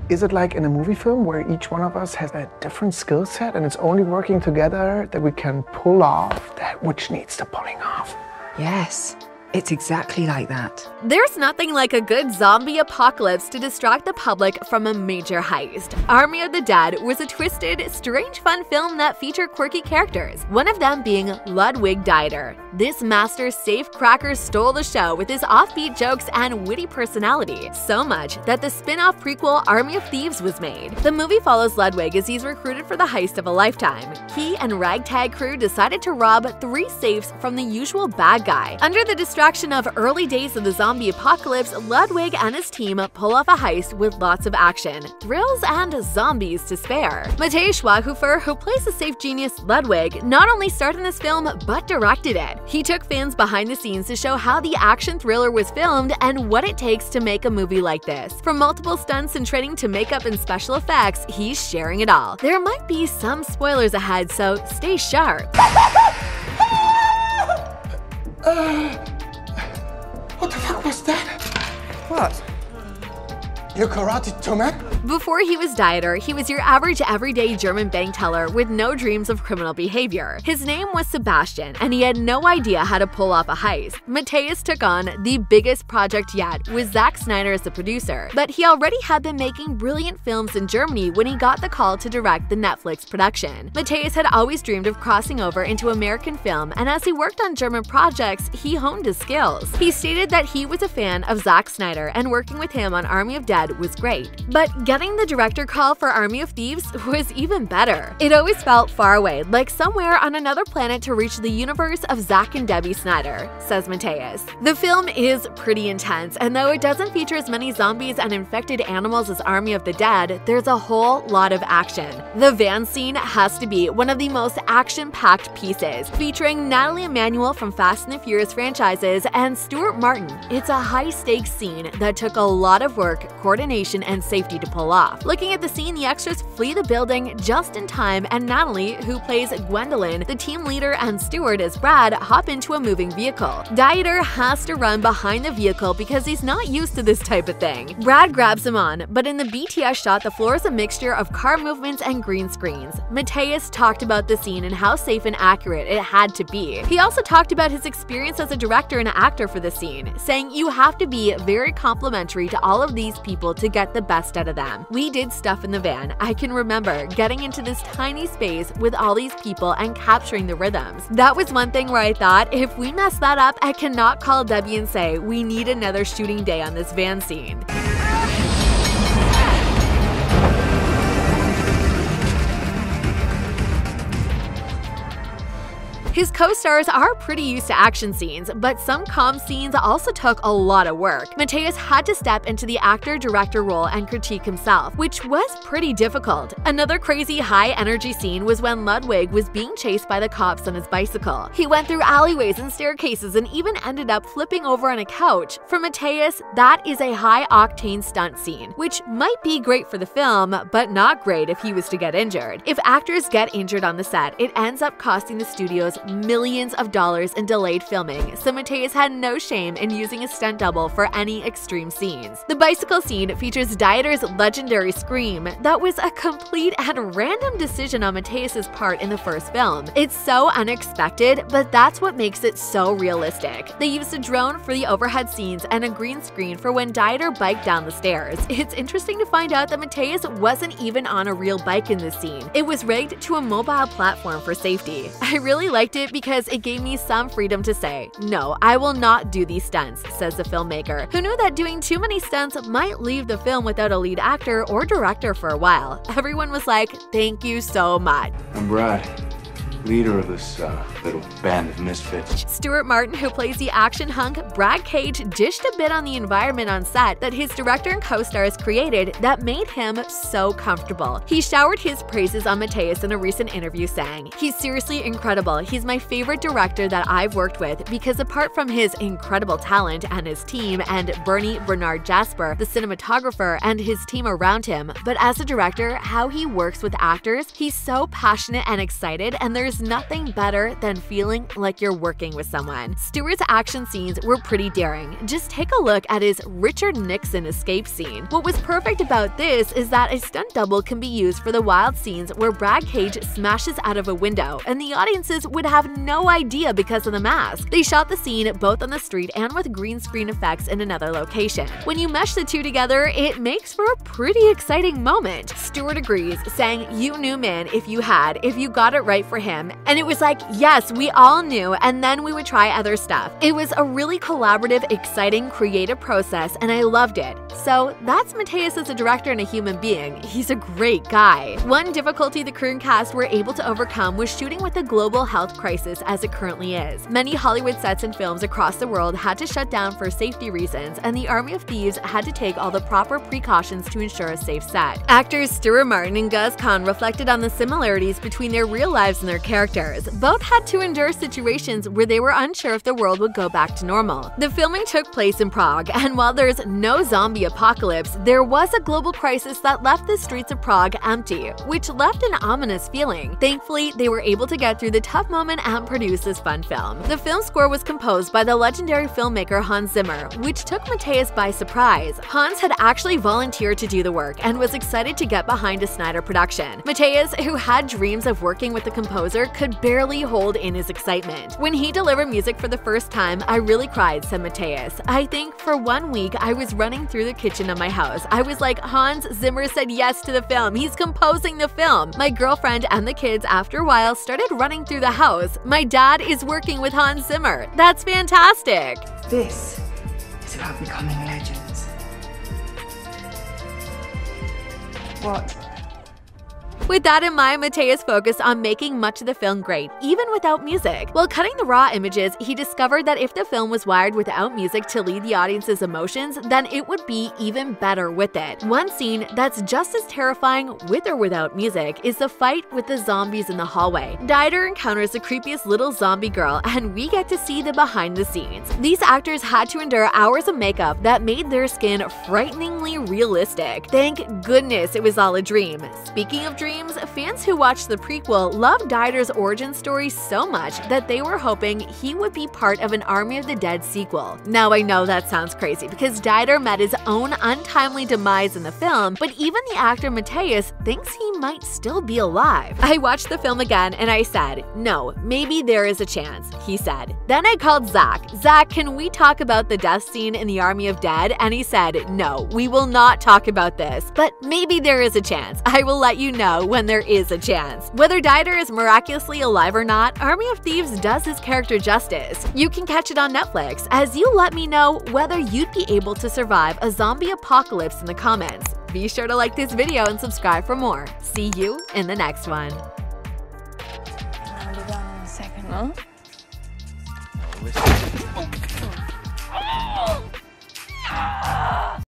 Is it like in a movie film where each one of us has a different skill set and it's only working together that we can pull off that which needs the pulling off? Yes. It's exactly like that. There's nothing like a good zombie apocalypse to distract the public from a major heist. Army of the Dead was a twisted, strange fun film that featured quirky characters, one of them being Ludwig Dieter. This master safecracker stole the show with his offbeat jokes and witty personality, so much that the spin-off prequel Army of Thieves was made. The movie follows Ludwig as he's recruited for the heist of a lifetime. He and ragtag crew decided to rob 3 safes from the usual bad guy. Under the distraction of early days of the zombie apocalypse, Ludwig and his team pull off a heist with lots of action, thrills, and zombies to spare. Matthias Schweighöfer, who plays the safe genius Ludwig, not only starred in this film but directed it. He took fans behind the scenes to show how the action thriller was filmed and what it takes to make a movie like this. From multiple stunts and training to makeup and special effects, he's sharing it all. There might be some spoilers ahead, so stay sharp. What the fuck was that? What? Your karate Tomek? Before he was Dieter, he was your average everyday German bank teller with no dreams of criminal behavior. His name was Sebastian, and he had no idea how to pull off a heist. Matthias took on the biggest project yet, with Zack Snyder as the producer, but he already had been making brilliant films in Germany when he got the call to direct the Netflix production. Matthias had always dreamed of crossing over into American film, and as he worked on German projects, he honed his skills. He stated that he was a fan of Zack Snyder, and working with him on Army of Dead was great. But getting the director call for Army of Thieves was even better. It always felt far away, like somewhere on another planet to reach the universe of Zack and Debbie Snyder, says Matthias. The film is pretty intense, and though it doesn't feature as many zombies and infected animals as Army of the Dead, there's a whole lot of action. The van scene has to be one of the most action-packed pieces, featuring Nathalie Emmanuel from Fast and the Furious franchises and Stuart Martin. It's a high-stakes scene that took a lot of work, coordination, and safety to pull off. Looking at the scene, the extras flee the building just in time, and Natalie, who plays Gwendolyn, the team leader, and Stuart as Brad, hop into a moving vehicle. Dieter has to run behind the vehicle because he's not used to this type of thing. Brad grabs him on, but in the BTS shot, the floor is a mixture of car movements and green screens. Matthias talked about the scene and how safe and accurate it had to be. He also talked about his experience as a director and actor for the scene, saying, "You have to be very complimentary to all of these people to get the best out of them. We did stuff in the van. I can remember getting into this tiny space with all these people and capturing the rhythms. That was one thing where I thought, if we mess that up, I cannot call Debbie and say, we need another shooting day on this van scene." His co-stars are pretty used to action scenes, but some calm scenes also took a lot of work. Matthias had to step into the actor-director role and critique himself, which was pretty difficult. Another crazy high-energy scene was when Ludwig was being chased by the cops on his bicycle. He went through alleyways and staircases and even ended up flipping over on a couch. For Matthias, that is a high-octane stunt scene, which might be great for the film, but not great if he was to get injured. If actors get injured on the set, it ends up costing the studios millions of dollars in delayed filming, so Matthias had no shame in using a stunt double for any extreme scenes. The bicycle scene features Dieter's legendary scream that was a complete and random decision on Matthias's part in the first film. It's so unexpected, but that's what makes it so realistic. They used a drone for the overhead scenes and a green screen for when Dieter biked down the stairs. It's interesting to find out that Matthias wasn't even on a real bike in this scene. It was rigged to a mobile platform for safety. I really liked it because it gave me some freedom to say, no, I will not do these stunts, says the filmmaker, who knew that doing too many stunts might leave the film without a lead actor or director for a while. Everyone was like, thank you so much. I'm Brad, leader of this little band of misfits. Stuart Martin, who plays the action hunk Brad Cage, dished a bit on the environment on set that his director and co-stars created that made him so comfortable. He showered his praises on Matthias in a recent interview, saying, "He's seriously incredible. He's my favorite director that I've worked with because apart from his incredible talent and his team and Bernie Bernard Jasper, the cinematographer, and his team around him, but as a director, how he works with actors, he's so passionate and excited, and there's there's nothing better than feeling like you're working with someone. Stewart's action scenes were pretty daring. Just take a look at his Richard Nixon escape scene. What was perfect about this is that a stunt double can be used for the wild scenes where Brad Cage smashes out of a window and the audiences would have no idea because of the mask. They shot the scene both on the street and with green screen effects in another location. When you mesh the two together, it makes for a pretty exciting moment. Stewart agrees, saying, "You knew, man, if you got it right for him." And it was like, yes, we all knew, and then we would try other stuff. It was a really collaborative, exciting, creative process, and I loved it. So that's Matthias as a director and a human being. He's a great guy. One difficulty the crew and cast were able to overcome was shooting with the global health crisis as it currently is. Many Hollywood sets and films across the world had to shut down for safety reasons, and the Army of Thieves had to take all the proper precautions to ensure a safe set. Actors Stuart Martin and Gus Kahn reflected on the similarities between their real lives and their characters. Both had to endure situations where they were unsure if the world would go back to normal. The filming took place in Prague, and while there's no zombie apocalypse, there was a global crisis that left the streets of Prague empty, which left an ominous feeling. Thankfully, they were able to get through the tough moment and produce this fun film. The film score was composed by the legendary filmmaker Hans Zimmer, which took Matthias by surprise. Hans had actually volunteered to do the work and was excited to get behind a Snyder production. Matthias, who had dreams of working with the composer, could barely hold in his excitement. When he delivered music for the first time, I really cried, said Matthias. I think for 1 week, I was running through the kitchen of my house. I was like, Hans Zimmer said yes to the film. He's composing the film. My girlfriend and the kids, after a while, started running through the house. My dad is working with Hans Zimmer. That's fantastic. This is about becoming legends. What? With that in mind, Matthias focused on making much of the film great, even without music. While cutting the raw images, he discovered that if the film was wired without music to lead the audience's emotions, then it would be even better with it. One scene that's just as terrifying with or without music is the fight with the zombies in the hallway. Dieter encounters the creepiest little zombie girl, and we get to see the behind the scenes. These actors had to endure hours of makeup that made their skin frighteningly realistic. Thank goodness it was all a dream. Speaking of dreams, fans who watched the prequel loved Dieter's origin story so much that they were hoping he would be part of an Army of the Dead sequel. Now I know that sounds crazy because Dieter met his own untimely demise in the film, but even the actor Matthias thinks he might still be alive. I watched the film again and I said, no, maybe there is a chance, he said. Then I called Zach. Zach, can we talk about the death scene in the Army of Dead? And he said, no, we will not talk about this, but maybe there is a chance. I will let you know when there is a chance. Whether Dieter is miraculously alive or not, Army of Thieves does his character justice. You can catch it on Netflix, as you let me know whether you'd be able to survive a zombie apocalypse in the comments. Be sure to like this video and subscribe for more. See you in the next one. I'll be gone in a second, huh? Listen.